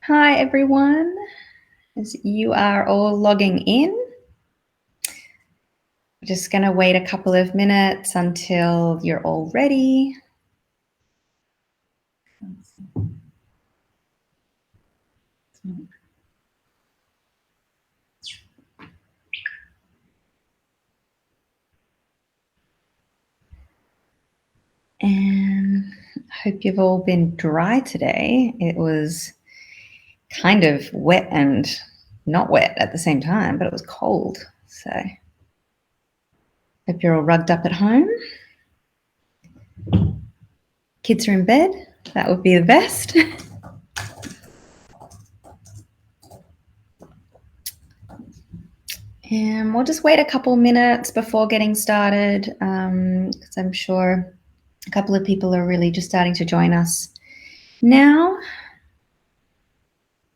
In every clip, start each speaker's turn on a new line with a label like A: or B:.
A: Hi everyone, as you are all logging in, we're just going to wait a couple of minutes until you're all ready. And I hope you've all been dry today. It was kind of wet and not wet at the same time, but it was cold. So hope you're all rugged up at home. Kids are in bed. That would be the best. And we'll just wait a couple minutes before getting started, because I'm sure a couple of people are really just starting to join us now.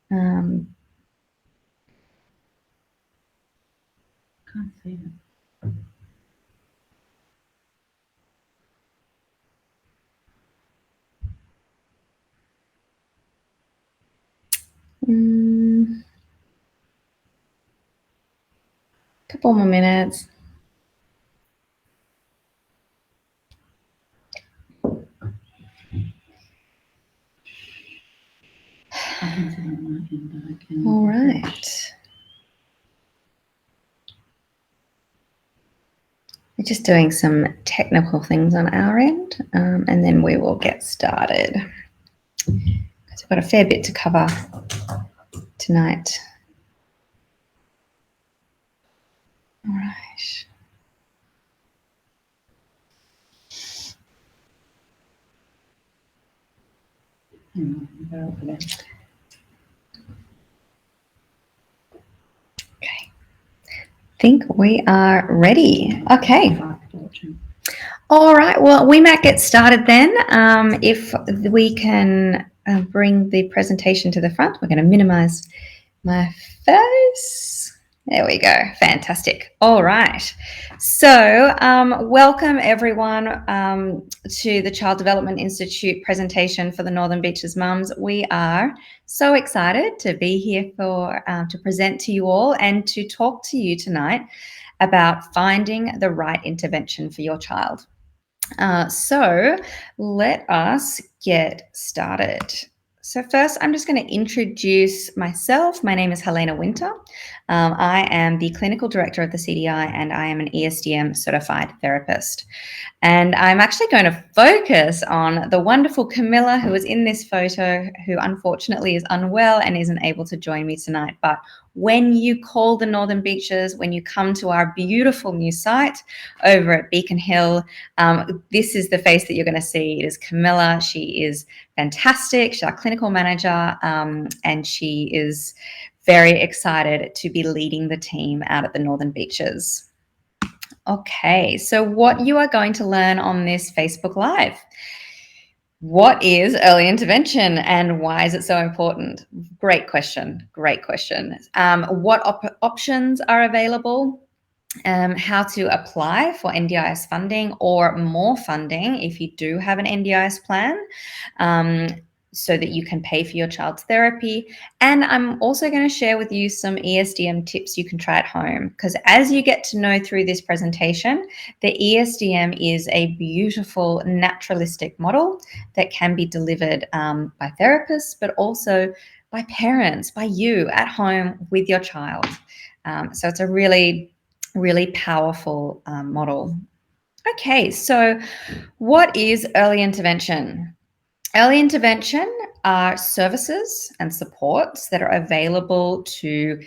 A: Can't see them. Couple more minutes. All right. We're just doing some technical things on our end, and then we will get started. Because we've got a fair bit to cover tonight. All right. Okay. Think we are ready. Okay. All right. Well, we might get started then. If we can bring the presentation to the front, we're going to minimize my face. There we go. Fantastic. All right. So welcome everyone to the Child Development Institute presentation for the Northern Beaches Mums. We are so excited to be here for to present to you all and to talk to you tonight about finding the right intervention for your child. So let us get started. So first, I'm just going to introduce myself. My name is Helena Winter. I am the clinical director of the CDI and I am an ESDM certified therapist. And I'm actually going to focus on the wonderful Camilla who is in this photo, who unfortunately is unwell and isn't able to join me tonight. But when you call the Northern Beaches, when you come to our beautiful new site over at Beacon Hill, this is the face that you're going to see. It is Camilla. She is fantastic. She's our clinical manager, and she is very excited to be leading the team out at the Northern Beaches. Okay, so what you are going to learn on this Facebook Live. What is early intervention and why is it so important? Great question. Great question. What options are available? How to apply for NDIS funding or more funding if you do have an NDIS plan, so that you can pay for your child's therapy. And I'm also going to share with you some ESDM tips you can try at home, because as you get to know through this presentation, the ESDM is a beautiful naturalistic model that can be delivered by therapists, but also by parents, by you at home with your child. So it's a really powerful model. Okay, so what is early intervention? Early intervention are services and supports that are available to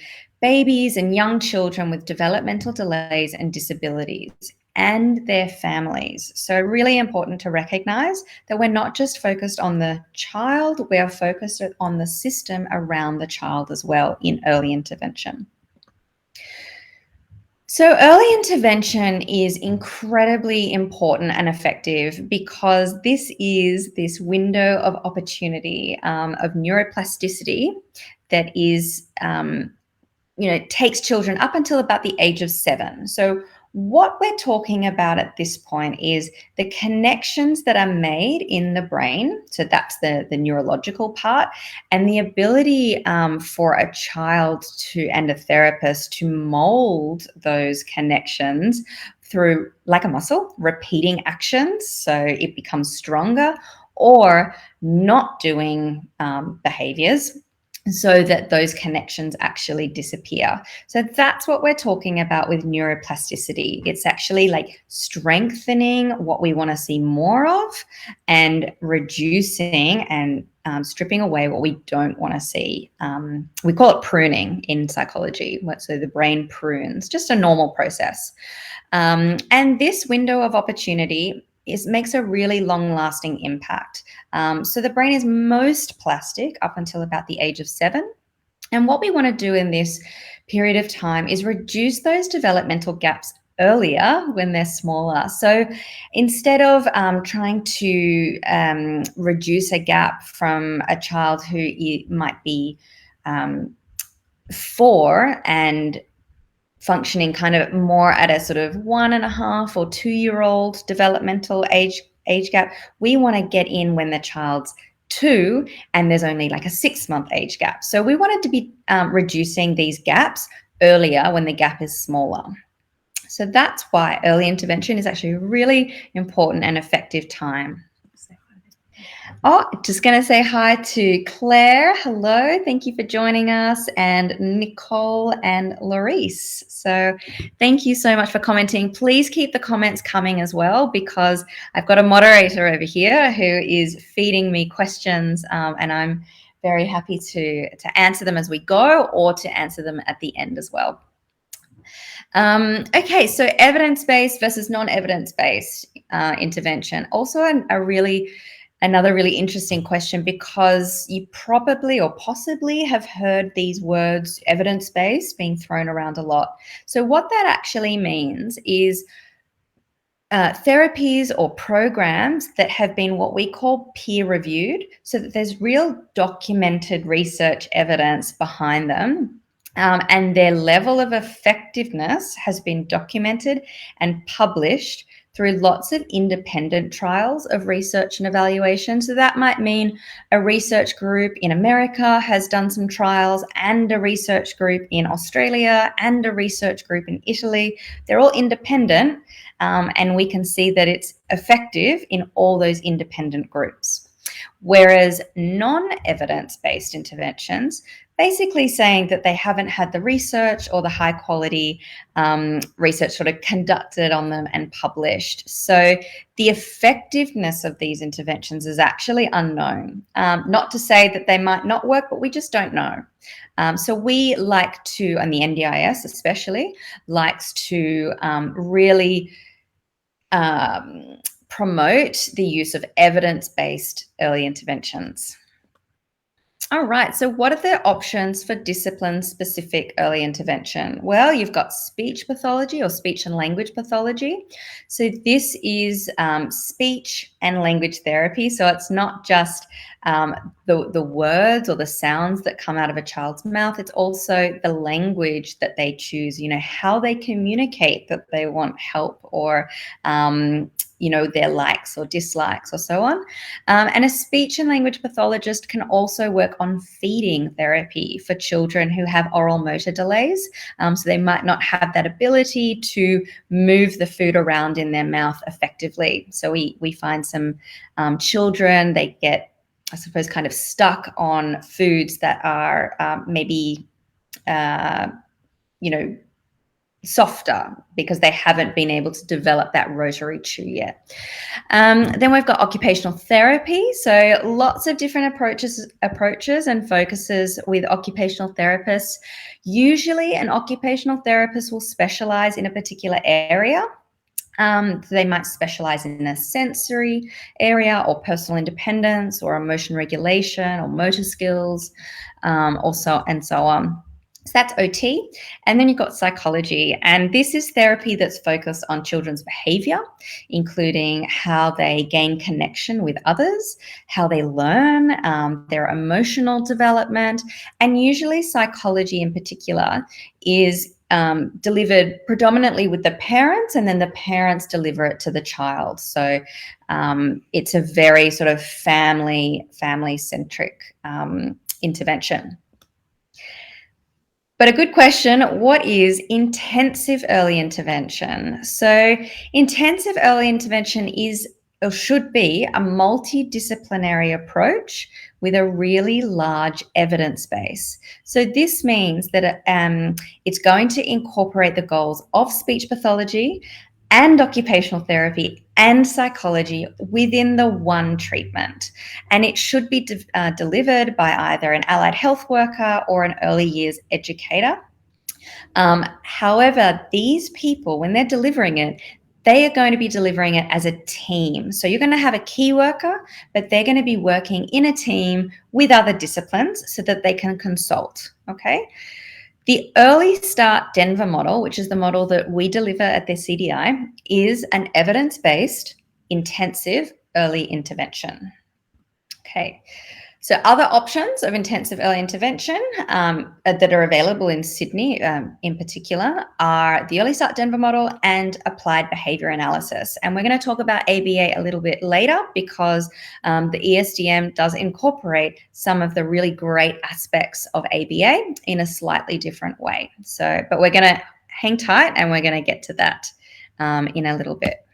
A: babies and young children with developmental delays and disabilities and their families. So really important to recognize that we're not just focused on the child, we are focused on the system around the child as well in early intervention. So early intervention is incredibly important and effective because this is this window of opportunity of neuroplasticity that is, takes children up until about the age of 7. So What we're talking about at this point is the connections that are made in the brain. So that's the neurological part, and the ability for a child and a therapist to mold those connections through, like a muscle, repeating actions so it becomes stronger, or not doing behaviors so that those connections actually disappear. So that's what we're talking about with neuroplasticity. It's actually like strengthening what we want to see more of and reducing and stripping away what we don't want to see. We call it pruning in psychology. So the brain prunes, just a normal process. And this window of opportunity makes a really long-lasting impact. So the brain is most plastic up until about the age of 7. And what we want to do in this period of time is reduce those developmental gaps earlier when they're smaller. So instead of trying to reduce a gap from a child who might be 4 and functioning kind of more at a sort of 1.5 or 2-year-old developmental age gap, we want to get in when the child's 2 and there's only like a 6-month age gap. So we wanted to be reducing these gaps earlier when the gap is smaller. So that's why early intervention is actually a really important and effective time. Oh, just going to say hi to Claire. Hello. Thank you for joining us. And Nicole and Laurice. So thank you so much for commenting. Please keep the comments coming as well, because I've got a moderator over here who is feeding me questions, and I'm very happy to answer them as we go or to answer them at the end as well. Okay, so evidence-based versus non-evidence-based intervention. Also another really interesting question, because you probably or possibly have heard these words evidence-based being thrown around a lot. So what that actually means is therapies or programs that have been what we call peer reviewed, so that there's real documented research evidence behind them. And their level of effectiveness has been documented and published through lots of independent trials of research and evaluation. So that might mean a research group in America has done some trials, and a research group in Australia, and a research group in Italy. They're all independent, and we can see that it's effective in all those independent groups. Whereas non-evidence-based interventions, basically saying that they haven't had the research or the high quality research sort of conducted on them and published. So the effectiveness of these interventions is actually unknown. Not to say that they might not work, but we just don't know. So we like to, and the NDIS especially, likes to really promote the use of evidence-based early interventions. All right, so what are the options for discipline-specific early intervention? Well, you've got speech pathology or speech and language pathology. So this is speech and language therapy. So it's not just the words or the sounds that come out of a child's mouth. It's also the language that they choose, how they communicate that they want help, or their likes or dislikes or so on. And a speech and language pathologist can also work on feeding therapy for children who have oral motor delays. So they might not have that ability to move the food around in their mouth effectively. So we find some children, they get, I suppose, kind of stuck on foods that are maybe, softer, because they haven't been able to develop that rotary chew yet. Then we've got occupational therapy. So lots of different approaches and focuses with occupational therapists. Usually an occupational therapist will specialize in a particular area. They might specialize in a sensory area, or personal independence, or emotion regulation, or motor skills, and so on. So that's OT. And then you've got psychology. And this is therapy that's focused on children's behavior, including how they gain connection with others, how they learn, their emotional development. And usually psychology in particular is delivered predominantly with the parents, and then the parents deliver it to the child. So it's a very sort of family-centric intervention. But a good question, what is intensive early intervention? So intensive early intervention is or should be a multidisciplinary approach with a really large evidence base. So this means that it's going to incorporate the goals of speech pathology and occupational therapy and psychology within the one treatment. And it should be delivered by either an allied health worker or an early years educator. However, these people, when they're delivering it, they are going to be delivering it as a team. So you're going to have a key worker, but they're going to be working in a team with other disciplines so that they can consult, okay? The Early Start Denver model, which is the model that we deliver at the CDI, is an evidence-based intensive early intervention. Okay. So other options of intensive early intervention that are available in Sydney in particular are the Early Start Denver model and applied behaviour analysis. And we're going to talk about ABA a little bit later because the ESDM does incorporate some of the really great aspects of ABA in a slightly different way. So, but we're going to hang tight and we're going to get to that in a little bit.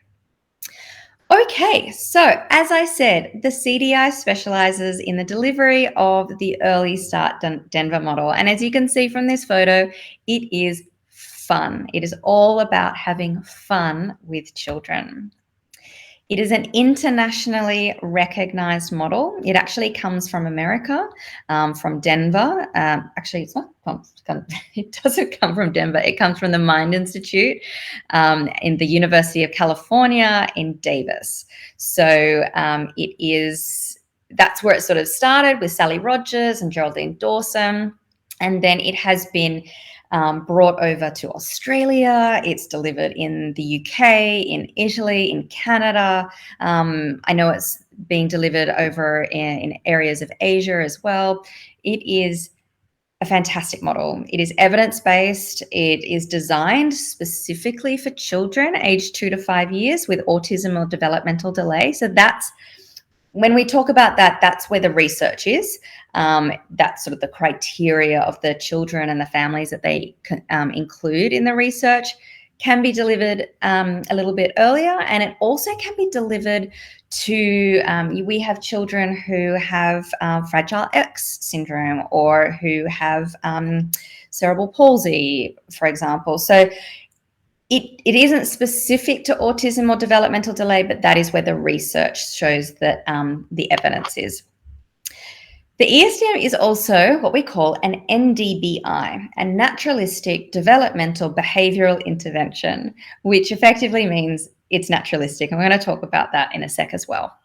A: Okay, so as I said, the CDI specializes in the delivery of the Early Start Denver model. And as you can see from this photo, it is fun. It is all about having fun with children. It is an internationally recognized model. It actually comes from America, from Denver. Actually, it's not. It doesn't come from Denver. It comes from the Mind Institute in the University of California in Davis. So that's where it sort of started with Sally Rogers and Geraldine Dawson. And then it has been brought over to Australia. It's delivered in the UK, in Italy, in Canada. I know it's being delivered over in areas of Asia as well. It is a fantastic model. It is evidence-based. It is designed specifically for children aged 2 to 5 years with autism or developmental delay. So that's when we talk about that, that's where the research is. That's sort of the criteria of the children and the families that they include in the research. Can be delivered a little bit earlier, and it also can be delivered to, we have children who have Fragile X syndrome or who have cerebral palsy, for example. So it isn't specific to autism or developmental delay, but that is where the research shows that the evidence is. The ESDM is also what we call an NDBI, a naturalistic developmental behavioral intervention, which effectively means it's naturalistic. And we're going to talk about that in a sec as well.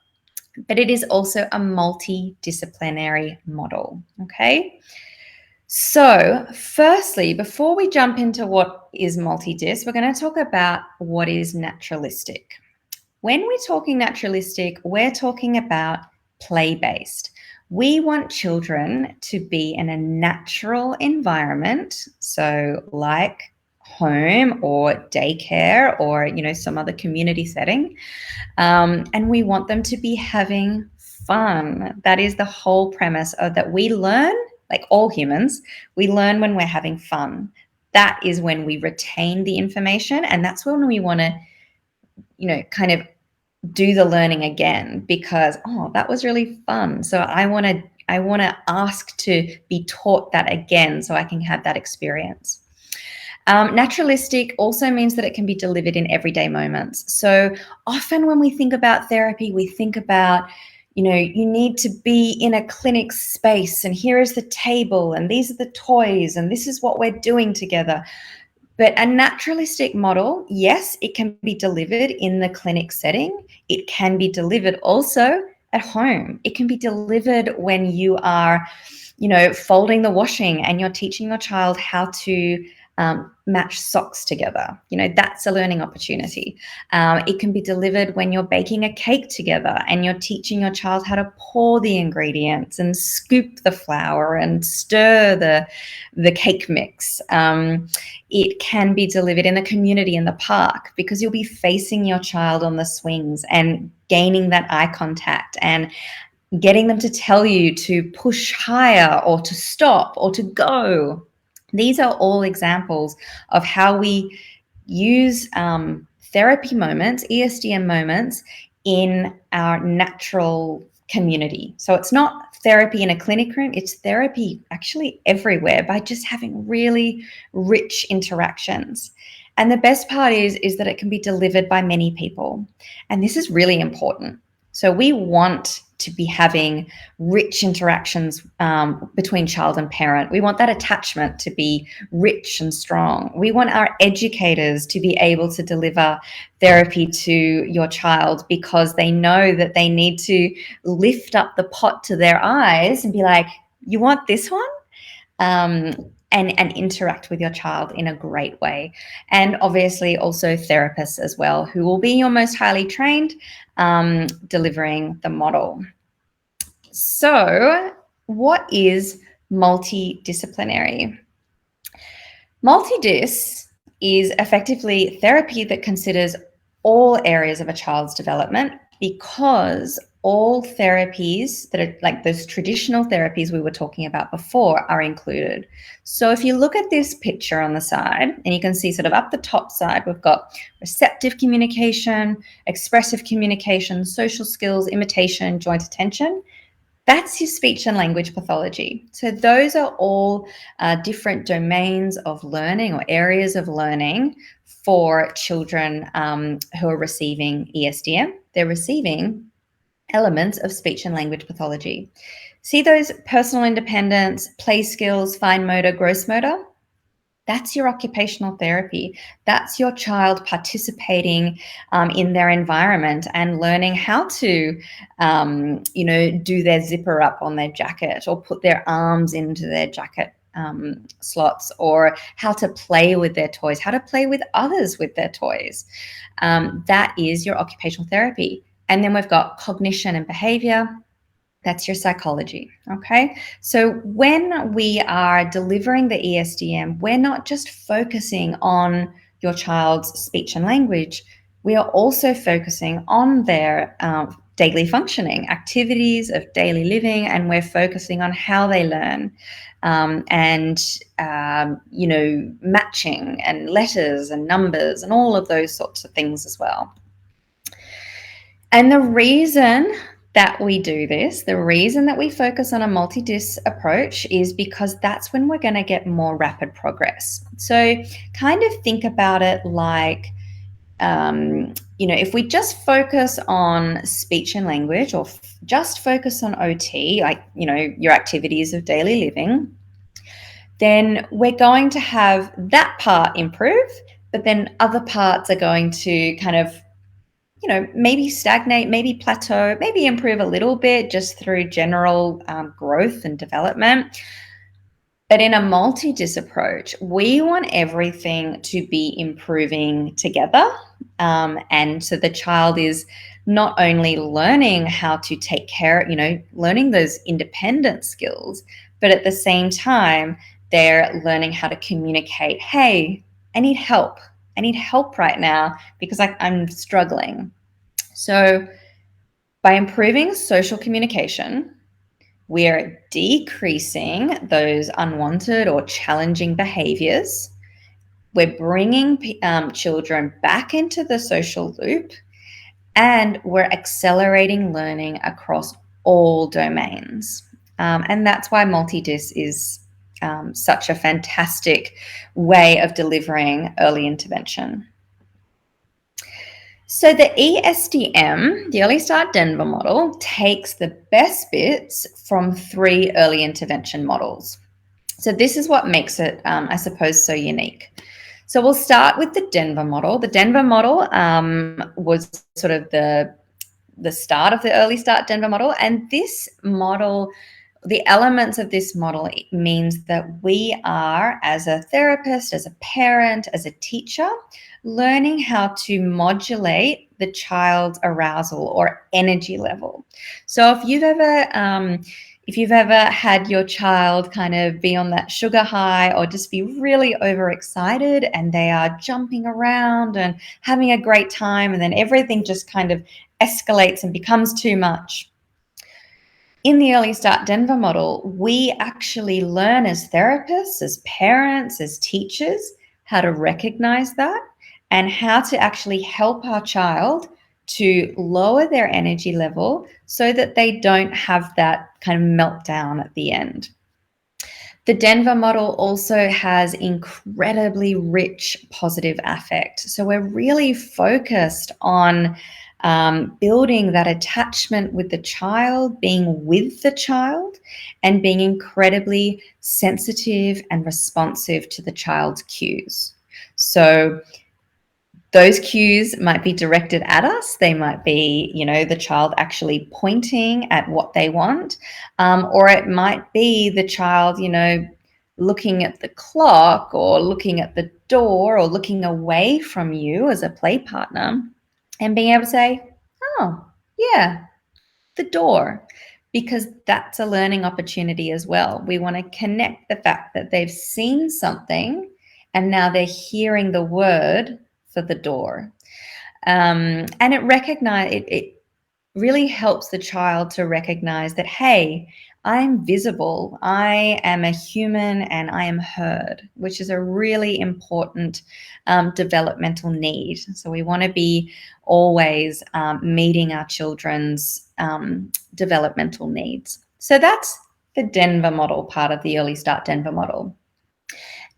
A: But it is also a multidisciplinary model, okay? So firstly, before we jump into what is multidis, we're going to talk about what is naturalistic. When we're talking naturalistic, we're talking about play-based. We want children to be in a natural environment, so like home or daycare or, some other community setting, and we want them to be having fun. That is the whole premise of that we learn, like all humans, we learn when we're having fun. That is when we retain the information, and that's when we want to, kind of do the learning again because, that was really fun. So I want to ask to be taught that again so I can have that experience. Naturalistic also means that it can be delivered in everyday moments. So often when we think about therapy, we think about, you need to be in a clinic space and here is the table and these are the toys and this is what we're doing together. But a naturalistic model, yes, it can be delivered in the clinic setting. It can be delivered also at home. It can be delivered when you are, folding the washing and you're teaching your child how to match socks together. That's a learning opportunity. It can be delivered when you're baking a cake together and you're teaching your child how to pour the ingredients and scoop the flour and stir the cake mix. It can be delivered in the community in the park, because you'll be facing your child on the swings and gaining that eye contact and getting them to tell you to push higher or to stop or to go. These are all examples of how we use therapy moments, ESDM moments, in our natural community. So it's not therapy in a clinic room, it's therapy actually everywhere, by just having really rich interactions. And the best part is that it can be delivered by many people. And this is really important. So we want to be having rich interactions between child and parent. We want that attachment to be rich and strong. We want our educators to be able to deliver therapy to your child, because they know that they need to lift up the pot to their eyes and be like, you want this one? And interact with your child in a great way. And obviously also therapists as well, who will be your most highly trained, delivering the model. So what is multidisciplinary? Multidis is effectively therapy that considers all areas of a child's development, because all therapies that are like those traditional therapies we were talking about before are included. So if you look at this picture on the side, and you can see sort of up the top side, we've got receptive communication, expressive communication, social skills, imitation, joint attention. That's your speech and language pathology. So those are all different domains of learning or areas of learning for children who are receiving ESDM. They're receiving elements of speech and language pathology. See those personal independence, play skills, fine motor, gross motor? That's your occupational therapy. That's your child participating in their environment and learning how to, do their zipper up on their jacket, or put their arms into their jacket slots, or how to play with their toys, how to play with others with their toys. That is your occupational therapy. And then we've got cognition and behavior. That's your psychology, okay? So when we are delivering the ESDM, we're not just focusing on your child's speech and language, we are also focusing on their daily functioning, activities of daily living, and we're focusing on how they learn, matching and letters and numbers and all of those sorts of things as well. And the reason that we do this, the reason that we focus on a multi-dis approach, is because that's when we're going to get more rapid progress. So kind of think about it like, if we just focus on speech and language, or just focus on OT, like, your activities of daily living, then we're going to have that part improve, but then other parts are going to kind of maybe stagnate, maybe plateau, maybe improve a little bit just through general growth and development. But in a multi-dis approach, we want everything to be improving together. And so the child is not only learning how to take care, learning those independent skills, but at the same time, they're learning how to communicate, hey, I need help. I need help right now because I'm struggling. So by improving social communication, we're decreasing those unwanted or challenging behaviors. We're bringing children back into the social loop, and we're accelerating learning across all domains. And that's why multi-dis is such a fantastic way of delivering early intervention. So the ESDM, the Early Start Denver model, takes the best bits from 3 early intervention models. So this is what makes it, I suppose, so unique. So we'll start with the Denver model. The Denver model was sort of the start of the Early Start Denver model, and this model the elements of this model means that we are, as a therapist, as a parent, as a teacher, learning how to modulate the child's arousal or energy level. So if you've ever had your child kind of be on that sugar high or just be really overexcited and they are jumping around and having a great time, and then everything just kind of escalates and becomes too much. In the Early Start Denver model, we actually learn as therapists, as parents, as teachers, how to recognize that and how to actually help our child to lower their energy level so that they don't have that kind of meltdown at the end. The Denver model also has incredibly rich positive affect. So we're really focused on building that attachment with the child, being with the child, and being incredibly sensitive and responsive to the child's cues. So those cues might be directed at us. They might be, the child actually pointing at what they want, or it might be the child, looking at the clock or looking at the door or looking away from you as a play partner and being able to say, oh, yeah, the door, because that's a learning opportunity as well. We want to connect the fact that they've seen something and now they're hearing the word for the door. And it really helps the child to recognize that, hey, I'm visible, I am a human, and I am heard, which is a really important developmental need. So we want to be always meeting our children's developmental needs. So that's the Denver model, part of the Early Start Denver model.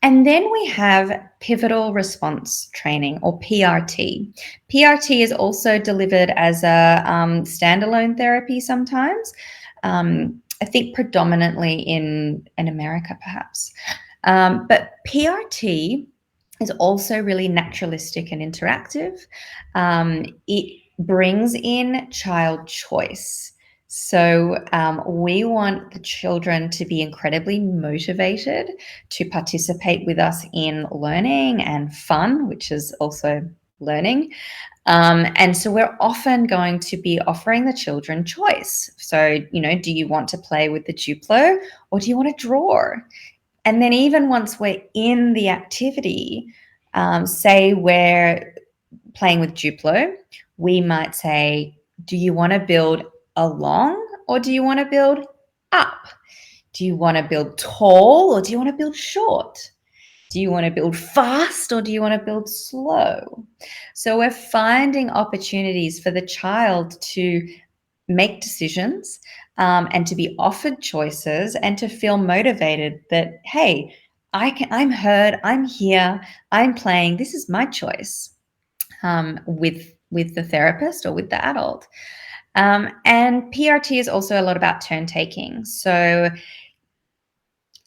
A: And then we have pivotal response training, or PRT. PRT is also delivered as a standalone therapy sometimes. I think predominantly in America, perhaps. But PRT is also really naturalistic and interactive. It brings in child choice. So we want the children to be incredibly motivated to participate with us in learning and fun, which is also learning. And so we're often going to be offering the children choice. So, do you want to play with the Duplo or do you want to draw? And then even once we're in the activity, say we're playing with Duplo, we might say, do you want to build along or do you want to build up? Do you want to build tall or do you want to build short? Do you want to build fast or do you want to build slow? So we're finding opportunities for the child to make decisions and to be offered choices and to feel motivated that, hey, I'm heard, I'm here, I'm playing, this is my choice, with the therapist or with the adult. And PRT is also a lot about turn taking. So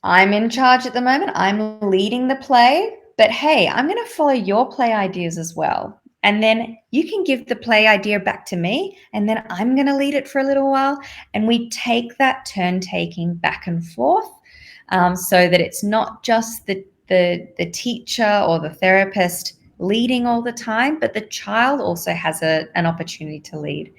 A: I'm in charge at the moment. I'm leading the play, but hey, I'm going to follow your play ideas as well. And then you can give the play idea back to me, and then I'm going to lead it for a little while. And we take that turn taking back and forth, so that it's not just the teacher or the therapist leading all the time, but the child also has an opportunity to lead.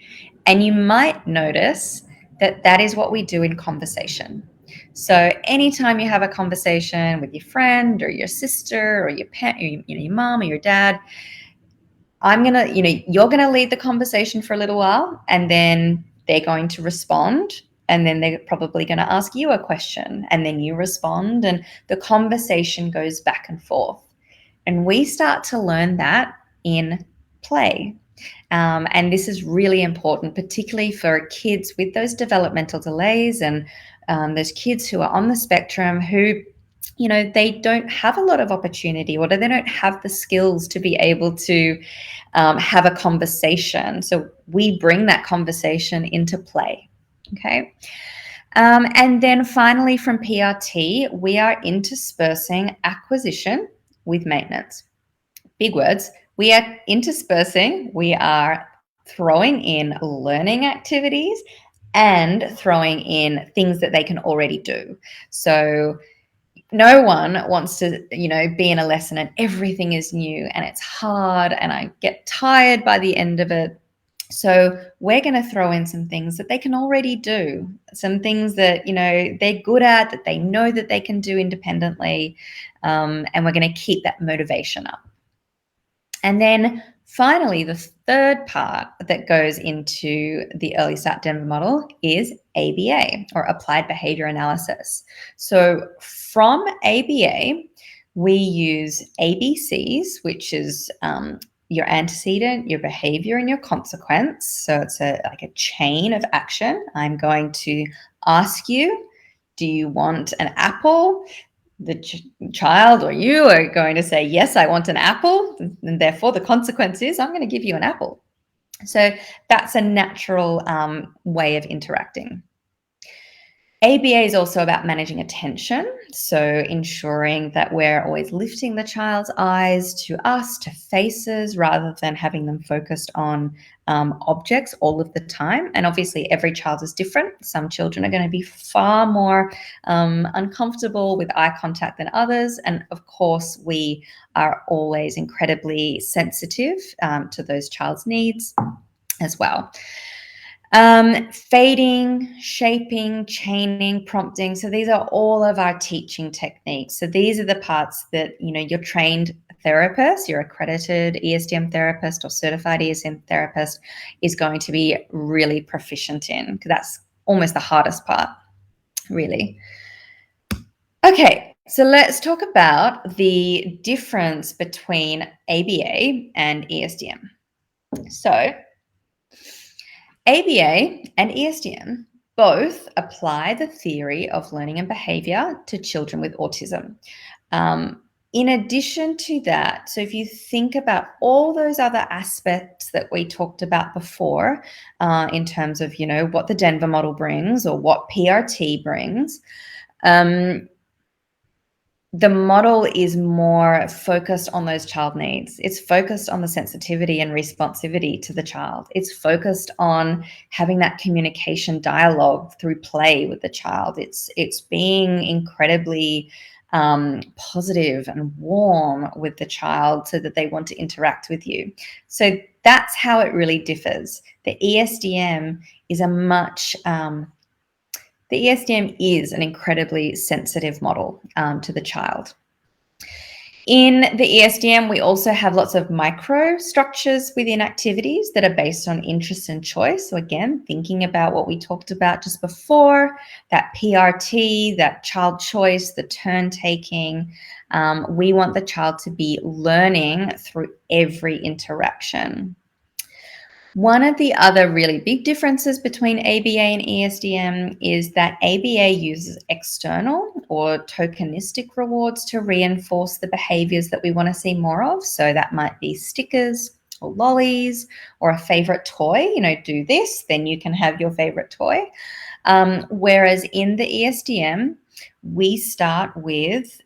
A: And you might notice that is what we do in conversation. So anytime you have a conversation with your friend or your sister or your pet, your mom or your dad, you're gonna lead the conversation for a little while, and then they're going to respond, and then they're probably going to ask you a question, and then you respond, and the conversation goes back and forth. And we start to learn that in play. And this is really important, particularly for kids with those developmental delays and those kids who are on the spectrum who, they don't have a lot of opportunity or they don't have the skills to be able to have a conversation. So we bring that conversation into play. Okay. And then finally, from PRT, we are interspersing acquisition with maintenance. Big words. We are interspersing, we are throwing in learning activities and throwing in things that they can already do. So no one wants to, be in a lesson and everything is new and it's hard and I get tired by the end of it. So we're going to throw in some things that they can already do, some things that, they're good at, that they know that they can do independently. And we're going to keep that motivation up. And then finally, the third part that goes into the Early Start Denver model is ABA, or Applied Behavior Analysis. So from ABA, we use ABCs, which is your antecedent, your behavior, and your consequence. So it's like a chain of action. I'm going to ask you, do you want an apple? The child or you are going to say, yes, I want an apple. And therefore, the consequence is I'm going to give you an apple. So that's a natural way of interacting. ABA is also about managing attention, so ensuring that we're always lifting the child's eyes to us, to faces, rather than having them focused on objects all of the time. And obviously, every child is different. Some children are going to be far more uncomfortable with eye contact than others. And of course, we are always incredibly sensitive to those child's needs as well. Fading, shaping, chaining, prompting. So these are all of our teaching techniques. So these are the parts that, your trained therapist, your accredited ESDM therapist or certified ESDM therapist is going to be really proficient in, because that's almost the hardest part, really. Okay, so let's talk about the difference between ABA and ESDM. So ABA and ESDM both apply the theory of learning and behavior to children with autism. In addition to that, so if you think about all those other aspects that we talked about before, in terms of, what the Denver model brings or what PRT brings, the model is more focused on those child needs. It's focused on the sensitivity and responsivity to the child. It's focused on having that communication dialogue through play with the child. It's being incredibly positive and warm with the child so that they want to interact with you. So that's how it really differs. The ESDM is the ESDM is an incredibly sensitive model to the child. In the ESDM, we also have lots of micro structures within activities that are based on interest and choice. So again, thinking about what we talked about just before, that PRT, that child choice, the turn taking. We want the child to be learning through every interaction. One of the other really big differences between ABA and ESDM is that ABA uses external or tokenistic rewards to reinforce the behaviors that we want to see more of. So that might be stickers or lollies or a favorite toy. Do this, then you can have your favorite toy. Whereas in the ESDM, we start with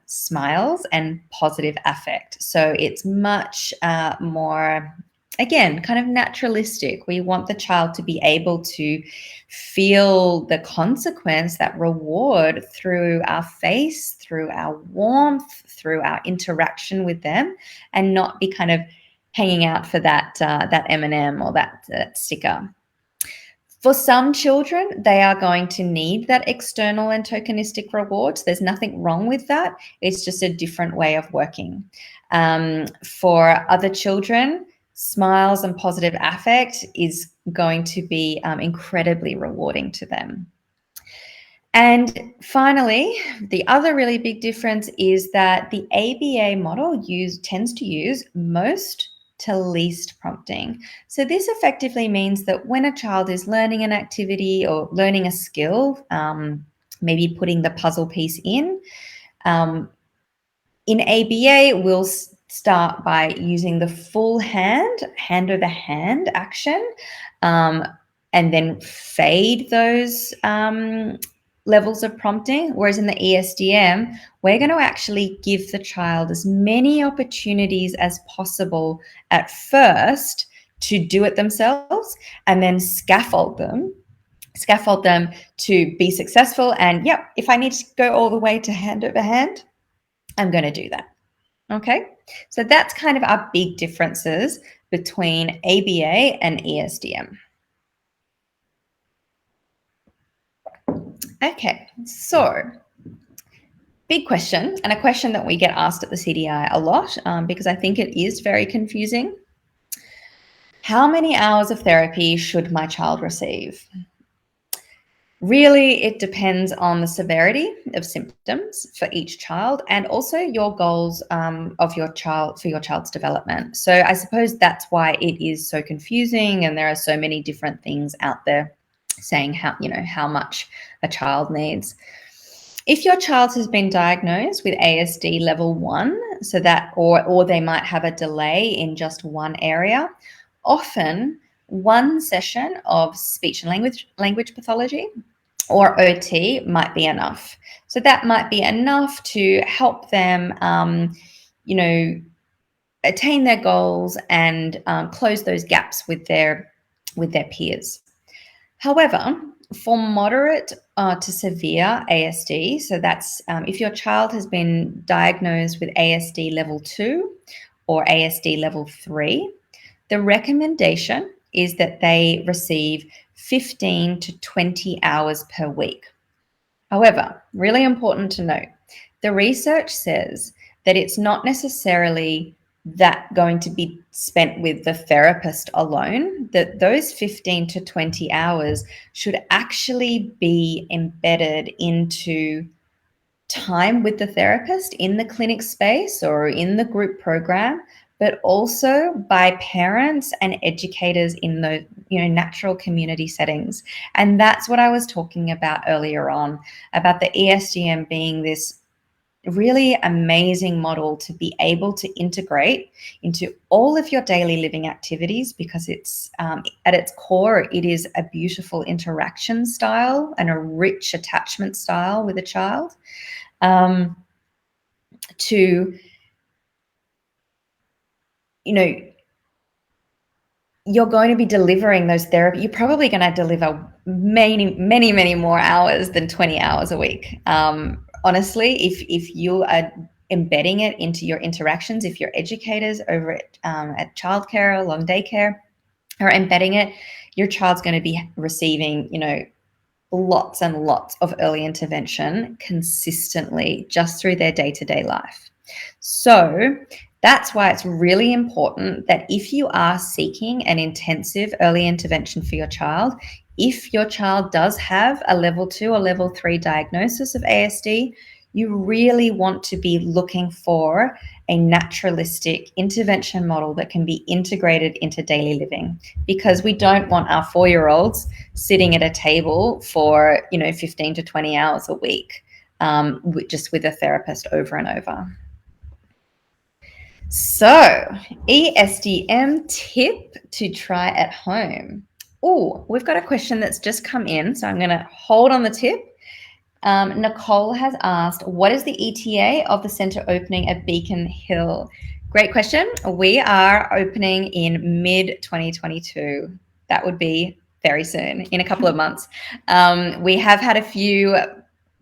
A: smiles and positive affect. So it's much more, again, kind of naturalistic. We want the child to be able to feel the consequence, that reward through our face, through our warmth, through our interaction with them, and not be kind of hanging out for that M&M or that sticker. For some children, they are going to need that external and tokenistic rewards. There's nothing wrong with that. It's just a different way of working. For other children, smiles and positive affect is going to be incredibly rewarding to them. And finally, the other really big difference is that the ABA model tends to use most to least prompting. So this effectively means that when a child is learning an activity or learning a skill, maybe putting the puzzle piece in ABA, we'll start by using the full hand over hand action, and then fade those levels of prompting. Whereas in the ESDM, we're going to actually give the child as many opportunities as possible at first to do it themselves, and then scaffold them scaffold them to be successful. And yep, if I need to go all the way to hand over hand, I'm going to do that. Okay, so that's kind of our big differences between ABA and ESDM. Okay, so big question, and a question that we get asked at the CDI a lot, because I think it is very confusing. How many hours of therapy should my child receive? Really, it depends on the severity of symptoms for each child, and also your goals of your child for your child's development. So I suppose that's why it is so confusing, and there are so many different things out there saying how much a child needs. If your child has been diagnosed with ASD level 1, so that or they might have a delay in just one area, often one session of speech and language pathology or OT might be enough. So that might be enough to help them, attain their goals and close those gaps with their peers. However, for moderate to severe ASD, so that's if your child has been diagnosed with ASD level 2 or ASD level 3, the recommendation is that they receive 15 to 20 hours per week. However, really important to note, the research says that it's not necessarily that going to be spent with the therapist alone, that those 15 to 20 hours should actually be embedded into time with the therapist in the clinic space or in the group program, but also by parents and educators in the natural community settings. And that's what I was talking about earlier on, about the ESDM being this really amazing model to be able to integrate into all of your daily living activities, because it's at its core, it is a beautiful interaction style and a rich attachment style with a child. To you're going to be delivering those therapy. You're probably going to deliver many more hours than 20 hours a week. Honestly, if you are embedding it into your interactions, if your educators over at childcare or long daycare are embedding it, your child's going to be receiving, lots and lots of early intervention consistently just through their day-to-day life. So that's why it's really important that if you are seeking an intensive early intervention for your child, if your child does have a level 2 or level 3 diagnosis of ASD, you really want to be looking for a naturalistic intervention model that can be integrated into daily living, because we don't want our 4-year-olds sitting at a table for 15 to 20 hours a week, just with a therapist over and over. So, ESDM tip to try at home. Oh, we've got a question that's just come in, so I'm going to hold on the tip. Nicole has asked, what is the ETA of the centre opening at Beacon Hill? Great question. We are opening in mid-2022. That would be very soon, in a couple of months. We have had a few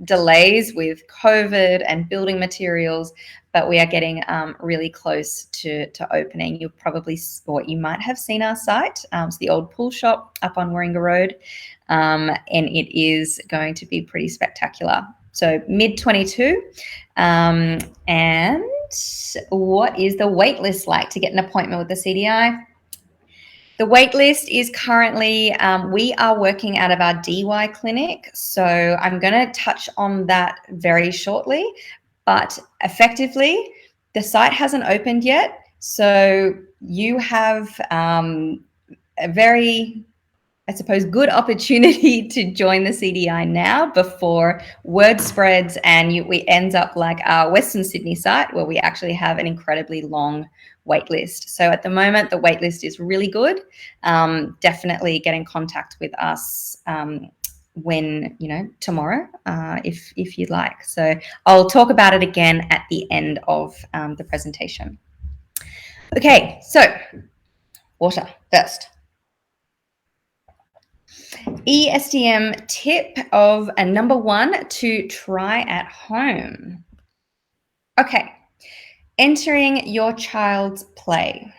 A: delays with COVID and building materials, but we are getting really close to opening. You might have seen our site. It's the old pool shop up on Warringah Road, and it is going to be pretty spectacular. So mid-22, and what is the wait list like to get an appointment with the CDI? The wait list is currently, we are working out of our DY clinic, so I'm going to touch on that very shortly, but effectively, the site hasn't opened yet, so you have a very, I suppose, good opportunity to join the CDI now before word spreads and we ends up like our Western Sydney site, where we actually have an incredibly long wait list. So at the moment, the wait list is really good. Definitely get in contact with us when, tomorrow, if you'd like. So I'll talk about it again at the end of the presentation. Okay, so water first. ESDM tip of number 1 to try at home. Okay, entering your child's play.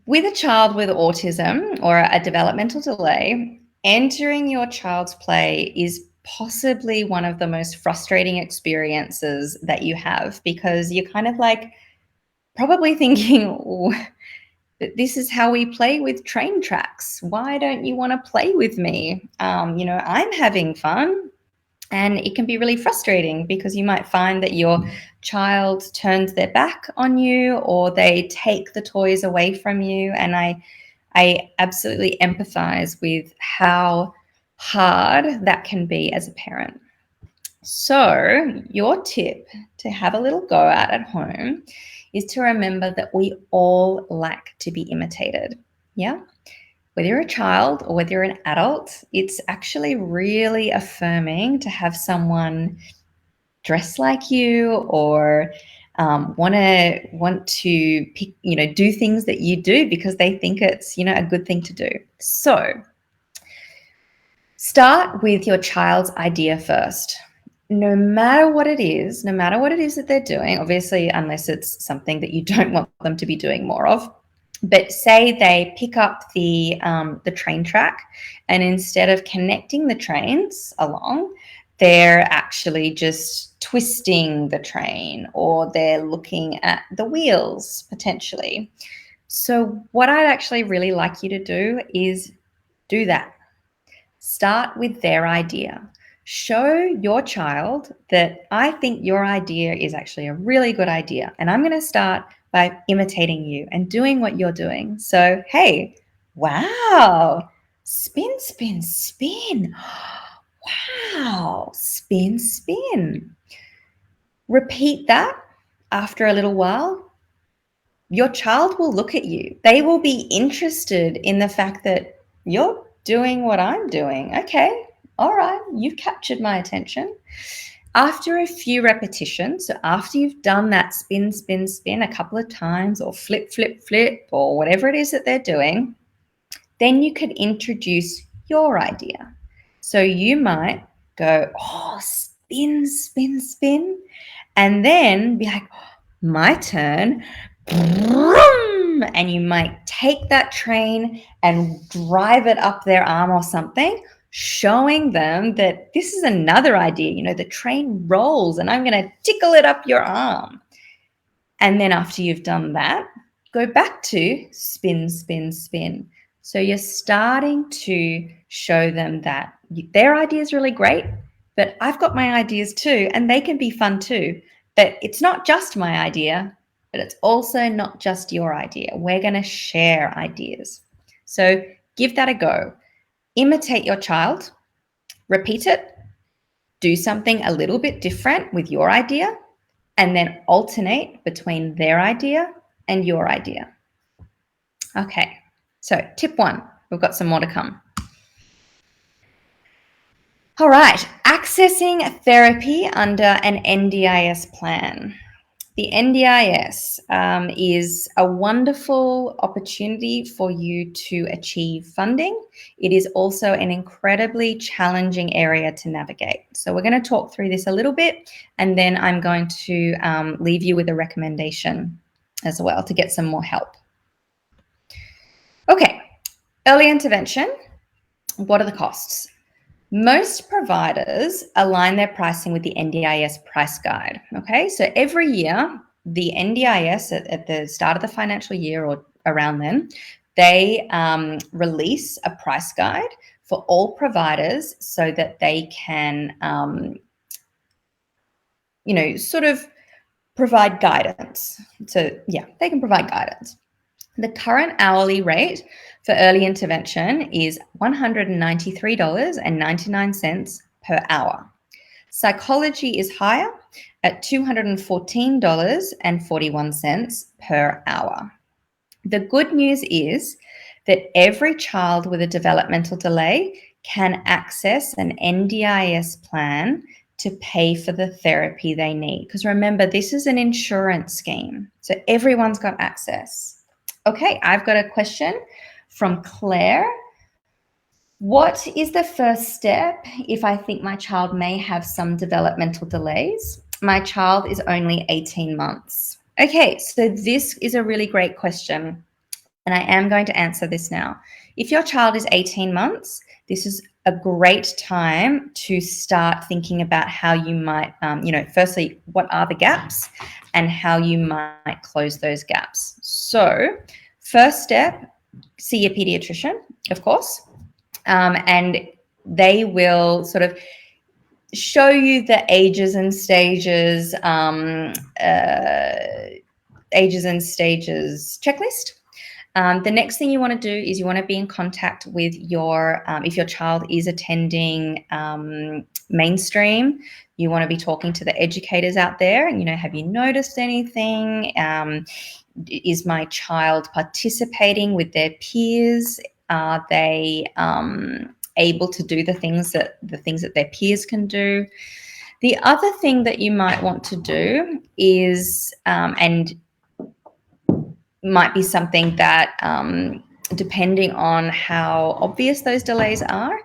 A: With a child with autism or a developmental delay, entering your child's play is possibly one of the most frustrating experiences that you have, because you're kind of like probably thinking, this is how we play with train tracks. Why don't you want to play with me? I'm having fun. And it can be really frustrating because you might find that your child turns their back on you, or they take the toys away from you. And I absolutely empathize with how hard that can be as a parent. So your tip to have a little go at home is to remember that we all like to be imitated. Yeah. Whether you're a child or whether you're an adult, it's actually really affirming to have someone dress like you, or want to pick, do things that you do because they think it's, a good thing to do. So start with your child's idea first. No matter what it is that they're doing, obviously, unless it's something that you don't want them to be doing more of. But say they pick up the train track, and instead of connecting the trains along, they're actually just twisting the train, or they're looking at the wheels potentially. So what I'd actually really like you to do is do that. Start with their idea. Show your child that I think your idea is actually a really good idea, and I'm going to start by imitating you and doing what you're doing. So, hey, wow, spin, spin, spin. Wow, spin, spin. Repeat that after a little while. Your child will look at you. They will be interested in the fact that you're doing what I'm doing. Okay, all right, you've captured my attention. After a few repetitions, so after you've done that spin, spin, spin a couple of times, or flip, flip, flip, or whatever it is that they're doing, then you could introduce your idea. So you might go, oh, spin, spin, spin, and then be like, my turn. And you might take that train and drive it up their arm or something, showing them that this is another idea. The train rolls and I'm going to tickle it up your arm. And then after you've done that, go back to spin, spin, spin. So you're starting to show them that their idea is really great, but I've got my ideas too, and they can be fun too. But it's not just my idea, but it's also not just your idea. We're going to share ideas. So give that a go. Imitate your child, repeat it, do something a little bit different with your idea, and then alternate between their idea and your idea. Okay, so tip 1, we've got some more to come. All right, accessing therapy under an NDIS plan. The NDIS is a wonderful opportunity for you to achieve funding. It is also an incredibly challenging area to navigate. So we're going to talk through this a little bit, and then I'm going to leave you with a recommendation as well to get some more help. Okay, early intervention. What are the costs? Most providers align their pricing with the NDIS price guide. Okay, so every year, the NDIS at the start of the financial year or around then, they release a price guide for all providers so that they can, sort of provide guidance. So yeah, they can provide guidance. The current hourly rate for early intervention is $193.99 per hour. Psychology is higher at $214.41 per hour. The good news is that every child with a developmental delay can access an NDIS plan to pay for the therapy they need. Because remember, this is an insurance scheme, so everyone's got access. Okay, I've got a question from Claire. What is the first step if I think my child may have some developmental delays? My child is only 18 months. Okay, so this is a really great question, and I am going to answer this now. If your child is 18 months, this is a great time to start thinking about how you might, firstly, what are the gaps and how you might close those gaps. So, first step, see your pediatrician, of course, and they will sort of show you the ages and stages checklist. The next thing you want to do is you want to be in contact with if your child is attending mainstream, you want to be talking to the educators out there. And, have you noticed anything? Is my child participating with their peers? Are they able to do the things that their peers can do? The other thing that you might want to do is, and might be something that, depending on how obvious those delays are,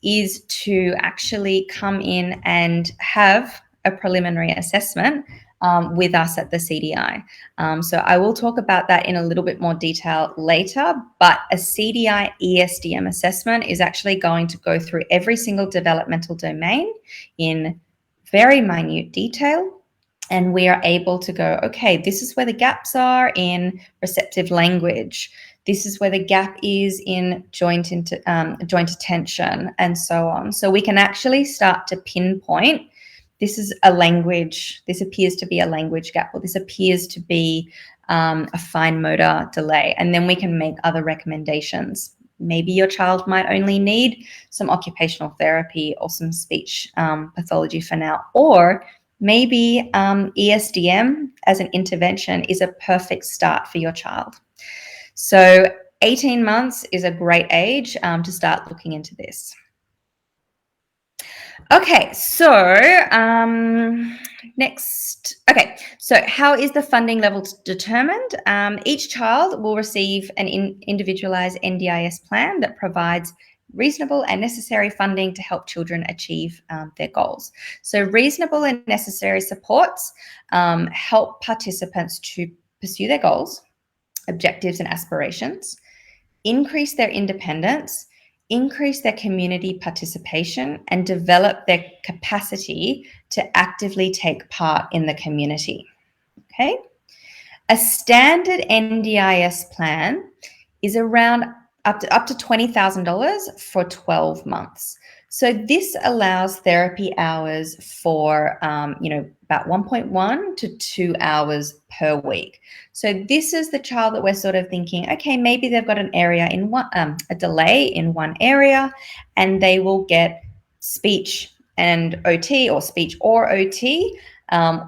A: is to actually come in and have a preliminary assessment with us at the CDI. So I will talk about that in a little bit more detail later, but a CDI ESDM assessment is actually going to go through every single developmental domain in very minute detail. And we are able to go, okay, this is where the gaps are in receptive language. This is where the gap is in joint attention, and so on. So we can actually start to pinpoint, this is a language, this appears to be a language gap, or this appears to be a fine motor delay. And then we can make other recommendations. Maybe your child might only need some occupational therapy or some speech pathology for now, or maybe ESDM as an intervention is a perfect start for your child. So 18 months is a great age to start looking into this. Okay, so next. Okay, so how is the funding level determined? Each child will receive an individualized NDIS plan that provides reasonable and necessary funding to help children achieve their goals. So reasonable and necessary supports help participants to pursue their goals, objectives and aspirations, increase their independence, increase their community participation, and develop their capacity to actively take part in the community. Okay? A standard NDIS plan is around up to $20,000 for 12 months. So this allows therapy hours for, about 1.1 to 2 hours per week. So this is the child that we're sort of thinking, okay, maybe they've got an area in one, a delay in one area, and they will get speech and OT, or speech or OT,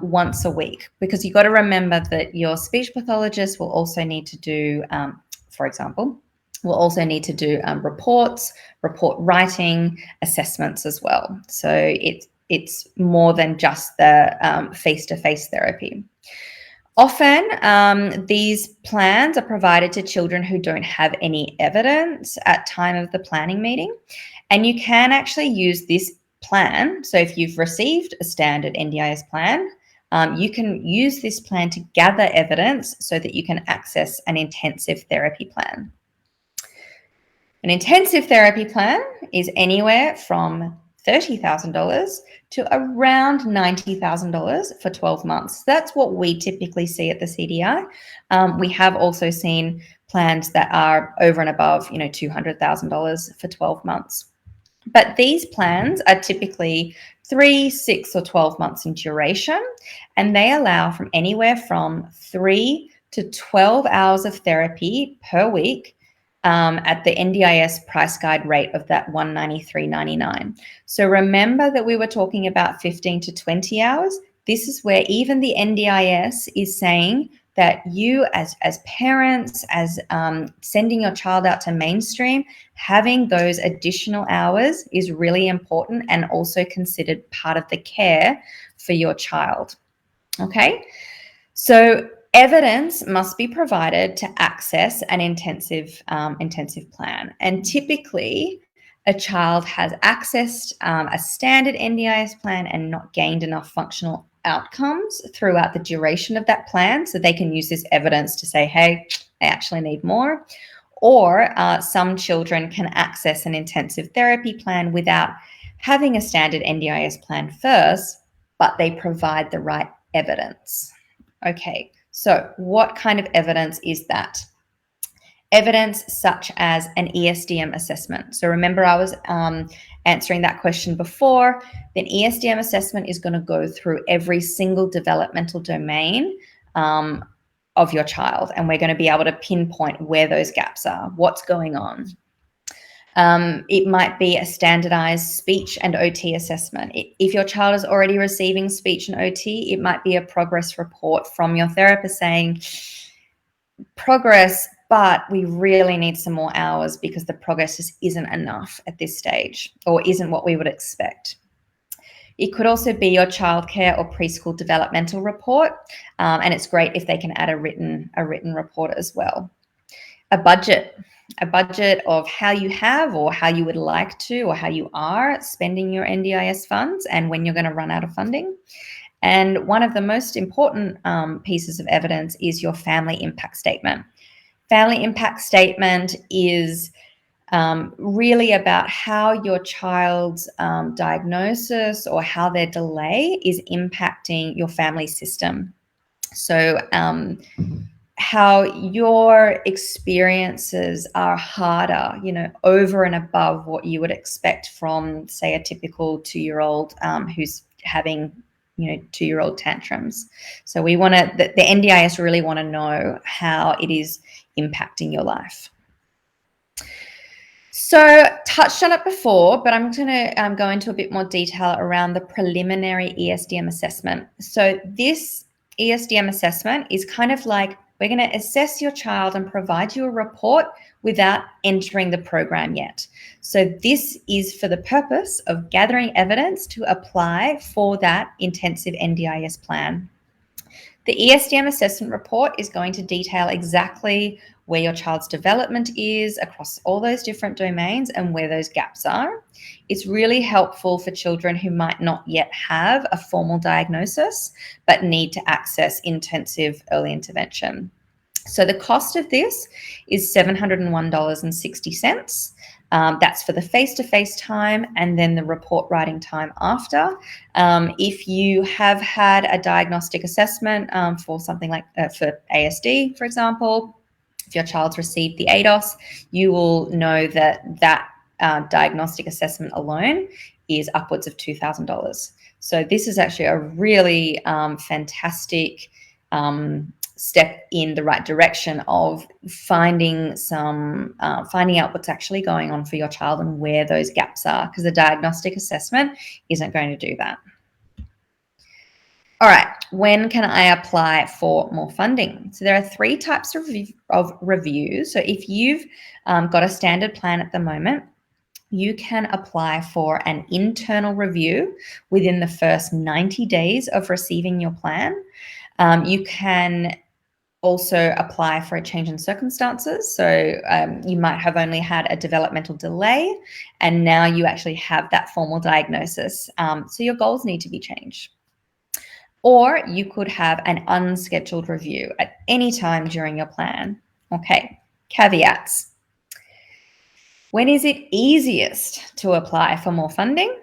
A: once a week, because you've got to remember that your speech pathologist will also need to do, for example, will also need to do reports, report writing, assessments as well. So it's more than just the face-to-face therapy. Often, these plans are provided to children who don't have any evidence at time of the planning meeting, and you can actually use this plan. So if you've received a standard NDIS plan, you can use this plan to gather evidence so that you can access an intensive therapy plan. An intensive therapy plan is anywhere from $30,000 to around $90,000 for 12 months. That's what we typically see at the CDI. We have also seen plans that are over and above, $200,000 for 12 months. But these plans are typically 3, 6, or 12 months in duration, and they allow from anywhere from 3 to 12 hours of therapy per week at the NDIS price guide rate of that $193.99. So remember that we were talking about 15 to 20 hours. This is where even the NDIS is saying that you as parents, as sending your child out to mainstream, having those additional hours is really important and also considered part of the care for your child. Okay, so evidence must be provided to access an intensive plan, and typically a child has accessed a standard NDIS plan and not gained enough functional outcomes throughout the duration of that plan, so they can use this evidence to say, hey, I actually need more. Or some children can access an intensive therapy plan without having a standard NDIS plan first, but they provide the right evidence. Okay, so what kind of evidence is that? Evidence such as an ESDM assessment. So remember, I was answering that question before. Then ESDM assessment is going to go through every single developmental domain of your child, and we're going to be able to pinpoint where those gaps are, what's going on. It might be a standardized speech and OT assessment. If your child is already receiving speech and OT, it might be a progress report from your therapist saying, progress, but we really need some more hours because the progress just isn't enough at this stage or isn't what we would expect. It could also be your childcare or preschool developmental report, and it's great if they can add a written report as well. A budget of how you have or how you would like to or how you are spending your NDIS funds and when you're going to run out of funding. And one of the most important pieces of evidence is your family impact statement. Family impact statement is really about how your child's diagnosis or how their delay is impacting your family system. So how your experiences are harder, over and above what you would expect from, say, a typical 2-year-old who's having 2-year-old tantrums. So we want to, the NDIS really want to know how it is impacting your life. So touched on it before, but I'm going to go into a bit more detail around the preliminary ESDM assessment. So this ESDM assessment is kind of like, we're going to assess your child and provide you a report without entering the program yet. So this is for the purpose of gathering evidence to apply for that intensive NDIS plan. The ESDM assessment report is going to detail exactly where your child's development is across all those different domains and where those gaps are. It's really helpful for children who might not yet have a formal diagnosis but need to access intensive early intervention. So the cost of this is $701.60. That's for the face-to-face time and then the report writing time after. If you have had a diagnostic assessment for something like for ASD, for example, if your child's received the ADOS, you will know that diagnostic assessment alone is upwards of $2,000. So this is actually a really fantastic step in the right direction of finding out what's actually going on for your child and where those gaps are, because the diagnostic assessment isn't going to do that. All right, when can I apply for more funding? So there are 3 types of reviews. So if you've got a standard plan at the moment, you can apply for an internal review within the first 90 days of receiving your plan. You can also apply for a change in circumstances. So you might have only had a developmental delay and now you actually have that formal diagnosis. So your goals need to be changed. Or you could have an unscheduled review at any time during your plan. Okay, caveats. When is it easiest to apply for more funding?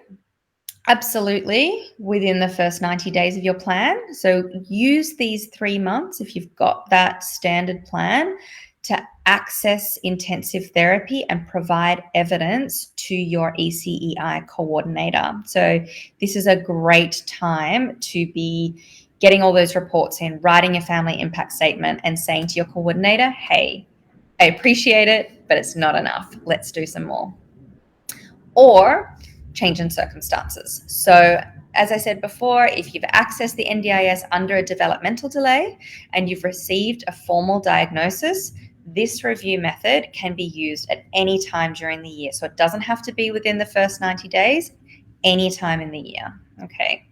A: Absolutely, within the first 90 days of your plan. So use these 3 months, if you've got that standard plan, to access intensive therapy and provide evidence to your ECEI coordinator. So this is a great time to be getting all those reports in, writing your family impact statement and saying to your coordinator, hey, I appreciate it, but it's not enough. Let's do some more. Or change in circumstances. So as I said before, if you've accessed the NDIS under a developmental delay and you've received a formal diagnosis, this review method can be used at any time during the year. So it doesn't have to be within the first 90 days, any time in the year. Okay.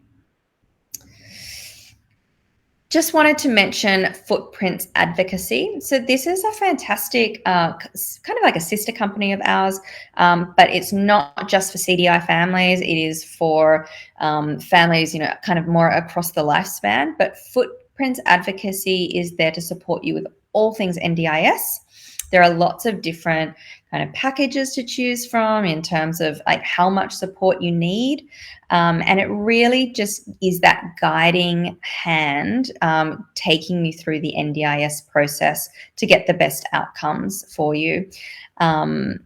A: Just wanted to mention Footprints Advocacy. So this is a fantastic, kind of like a sister company of ours, but it's not just for CDI families. It is for families, kind of more across the lifespan. But Footprints Advocacy is there to support you with all things NDIS. There are lots of different kind of packages to choose from in terms of like how much support you need. And it really just is that guiding hand, taking you through the NDIS process to get the best outcomes for you. So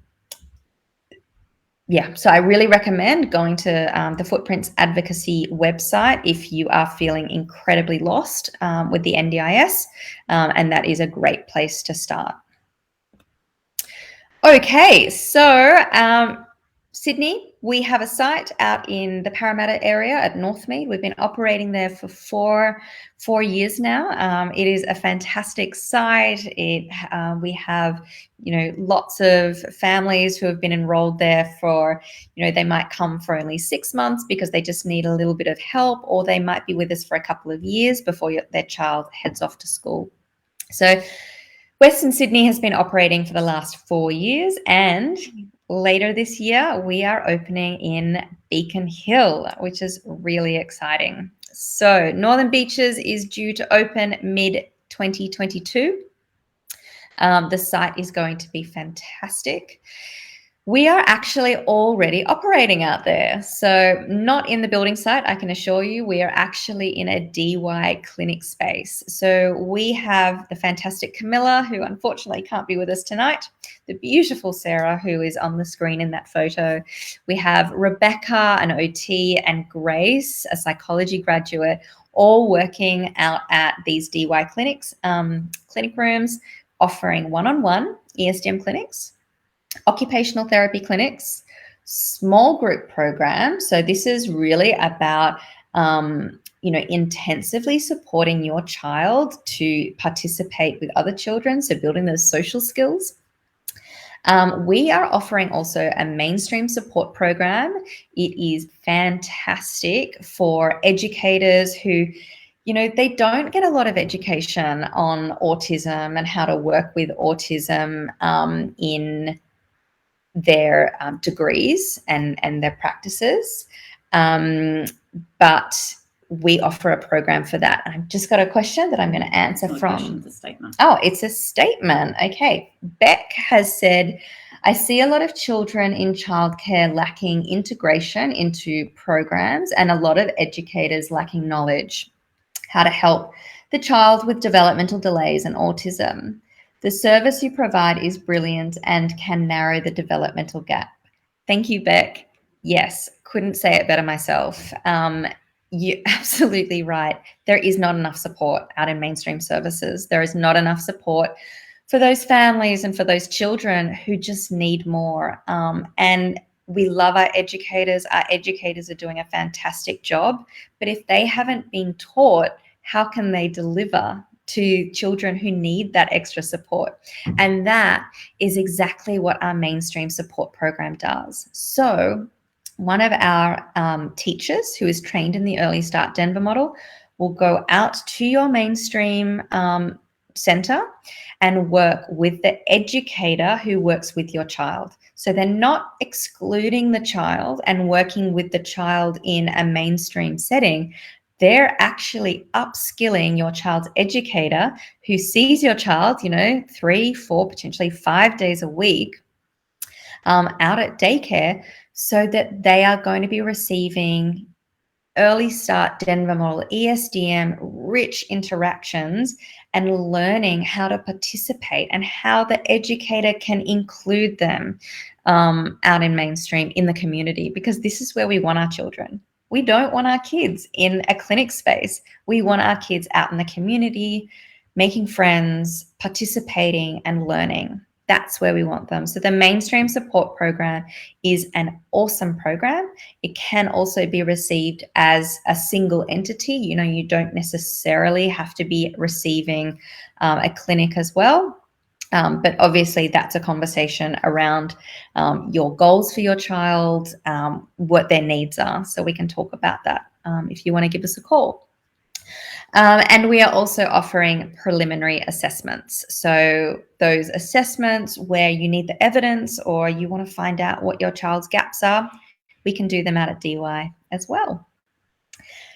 A: I really recommend going to the Footprints Advocacy website if you are feeling incredibly lost with the NDIS, and that is a great place to start. Okay, so Sydney, we have a site out in the Parramatta area at Northmead. We've been operating there for four years now. It is a fantastic site. We have lots of families who have been enrolled there for they might come for only 6 months because they just need a little bit of help, or they might be with us for a couple of years before their child heads off to school. So Western Sydney has been operating for the last 4 years, and later this year we are opening in Beacon Hill, which is really exciting. So Northern Beaches is due to open mid-2022. The site is going to be fantastic. We are actually already operating out there. So not in the building site, I can assure you, we are actually in a DY clinic space. So we have the fantastic Camilla, who unfortunately can't be with us tonight, the beautiful Sarah, who is on the screen in that photo. We have Rebecca, an OT, and Grace, a psychology graduate, all working out at these DY clinics, clinic rooms, offering one-on-one ESDM clinics, occupational therapy clinics, small group programs. So this is really about intensively supporting your child to participate with other children, so building those social skills. We are offering also a mainstream support program. It is fantastic for educators who they don't get a lot of education on autism and how to work with autism in their degrees and their practices. But we offer a program for that. I've just got a question that I'm going to answer from.
B: It's a statement.
A: Oh, it's a statement. Okay. Beck has said, I see a lot of children in childcare lacking integration into programs and a lot of educators lacking knowledge how to help the child with developmental delays and autism. The service you provide is brilliant and can narrow the developmental gap. Thank you, Beck. Yes, couldn't say it better myself. You're absolutely right. There is not enough support out in mainstream services. There is not enough support for those families and for those children who just need more. And we love our educators. Our educators are doing a fantastic job. But if they haven't been taught, how can they deliver to children who need that extra support? And that is exactly what our mainstream support program does. So one of our teachers who is trained in the Early Start Denver model will go out to your mainstream center and work with the educator who works with your child. So they're not excluding the child and working with the child in a mainstream setting. They're actually upskilling your child's educator who sees your child, 3, 4, potentially 5 days a week out at daycare, so that they are going to be receiving Early Start Denver model, ESDM, rich interactions and learning how to participate and how the educator can include them out in mainstream in the community, because this is where we want our children. We don't want our kids in a clinic space. We want our kids out in the community, making friends, participating and learning. That's where we want them. So the mainstream support program is an awesome program. It can also be received as a single entity. You don't necessarily have to be receiving a clinic as well. But obviously that's a conversation around your goals for your child, what their needs are. So we can talk about that if you want to give us a call. And we are also offering preliminary assessments. So those assessments where you need the evidence or you want to find out what your child's gaps are, we can do them out at DY as well.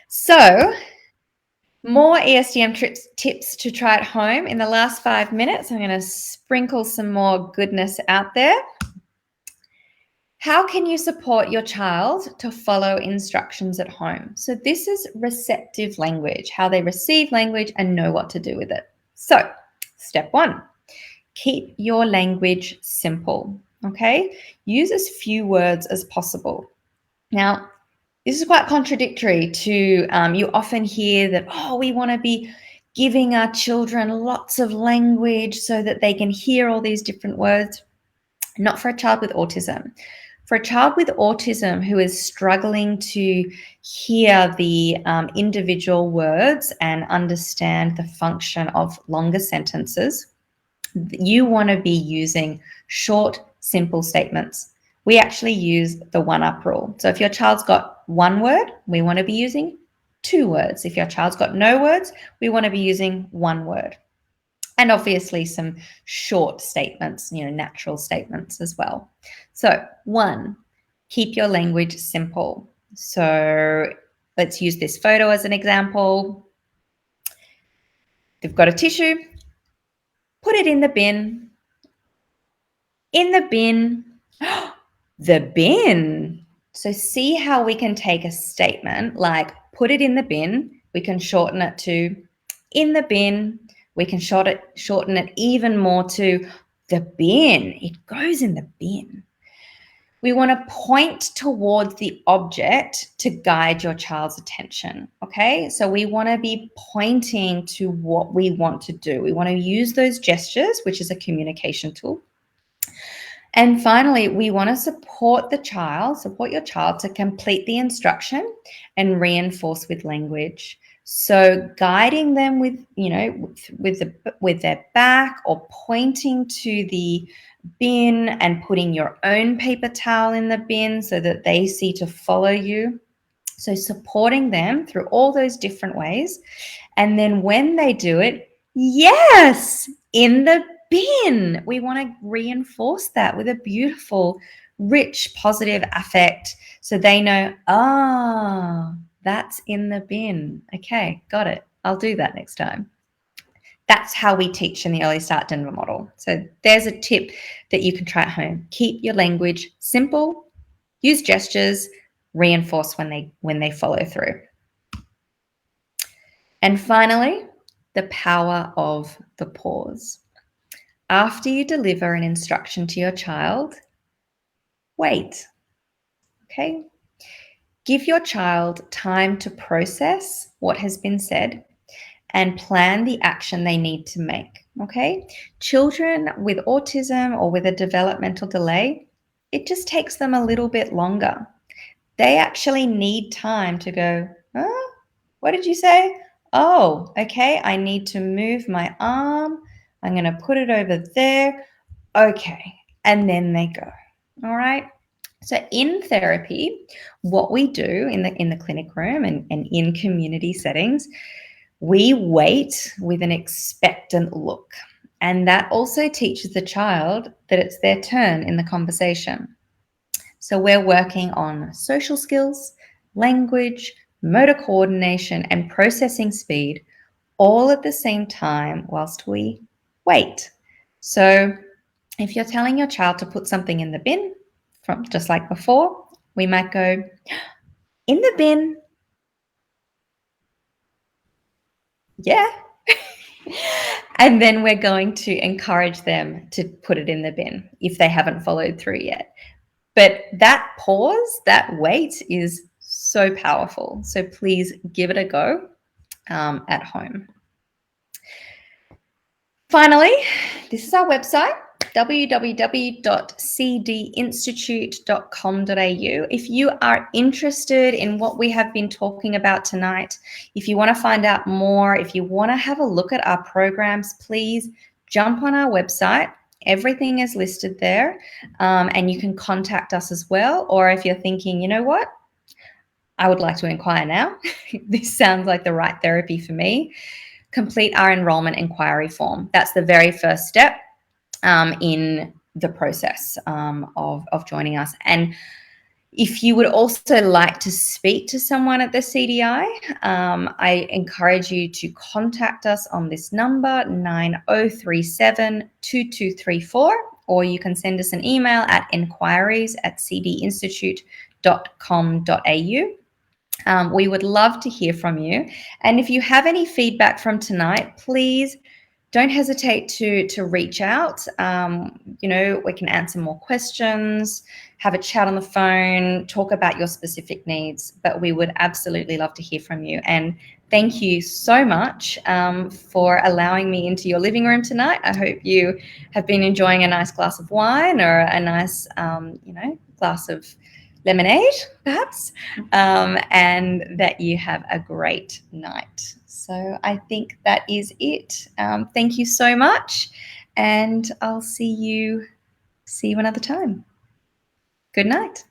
A: So more ESDM tips to try at home. In the last 5 minutes, I'm going to sprinkle some more goodness out there. How can you support your child to follow instructions at home? So this is receptive language, how they receive language and know what to do with it. So step 1, keep your language simple, okay? Use as few words as possible. Now, this is quite contradictory to, you often hear that, oh, we want to be giving our children lots of language so that they can hear all these different words. Not for a child with autism. For a child with autism who is struggling to hear the individual words and understand the function of longer sentences, you want to be using short, simple statements. We actually use the 1-up rule. So if your child's got 1 word, we want to be using 2 words. If your child's got no words, we want to be using 1 word. And obviously some short statements, natural statements as well. So 1, keep your language simple. So let's use this photo as an example. They've got a tissue, put it in the bin. In the bin, the bin. So see how we can take a statement like put it in the bin. We can shorten it to in the bin. We can shorten it even more to the bin. It goes in the bin. We want to point towards the object to guide your child's attention, okay? So we want to be pointing to what we want to do. We want to use those gestures, which is a communication tool. And finally, we want to support your child to complete the instruction and reinforce with language. So guiding them with their back or pointing to the bin and putting your own paper towel in the bin so that they see to follow you. So supporting them through all those different ways. And then when they do it, yes, in the bin. We want to reinforce that with a beautiful, rich, positive affect so they know, that's in the bin. Okay, got it. I'll do that next time. That's how we teach in the Early Start Denver model. So there's a tip that you can try at home. Keep your language simple, use gestures, reinforce when they follow through. And finally, the power of the pause. After you deliver an instruction to your child, wait, okay? Give your child time to process what has been said and plan the action they need to make, okay? Children with autism or with a developmental delay, it just takes them a little bit longer. They actually need time to go, what did you say? Oh, okay, I need to move my arm. I'm going to put it over there. Okay, and then they go. All right. So in therapy, what we do in the clinic room and in community settings, we wait with an expectant look. And that also teaches the child that it's their turn in the conversation. So we're working on social skills, language, motor coordination, and processing speed all at the same time whilst we wait. So if you're telling your child to put something in the bin, from just like before, we might go, in the bin. Yeah. And then we're going to encourage them to put it in the bin if they haven't followed through yet. But that pause, that wait is so powerful. So please give it a go at home. Finally, this is our website, www.cdinstitute.com.au. If you are interested in what we have been talking about tonight, if you want to find out more, if you want to have a look at our programs, please jump on our website. Everything is listed there, and you can contact us as well. Or if you're thinking, you know what, I would like to inquire now. This sounds like the right therapy for me. Complete our enrollment inquiry form. That's the very first step in the process of joining us. And if you would also like to speak to someone at the CDI, I encourage you to contact us on this number, 9037 2234, or you can send us an email at inquiries@cdinstitute.com.au. We would love to hear from you. And if you have any feedback from tonight, please don't hesitate to reach out. We can answer more questions, have a chat on the phone, talk about your specific needs, but we would absolutely love to hear from you. And thank you so much for allowing me into your living room tonight. I hope you have been enjoying a nice glass of wine or a nice, glass of lemonade, perhaps, and that you have a great night. So I think that is it. Thank you so much, and I'll see you another time. Good night.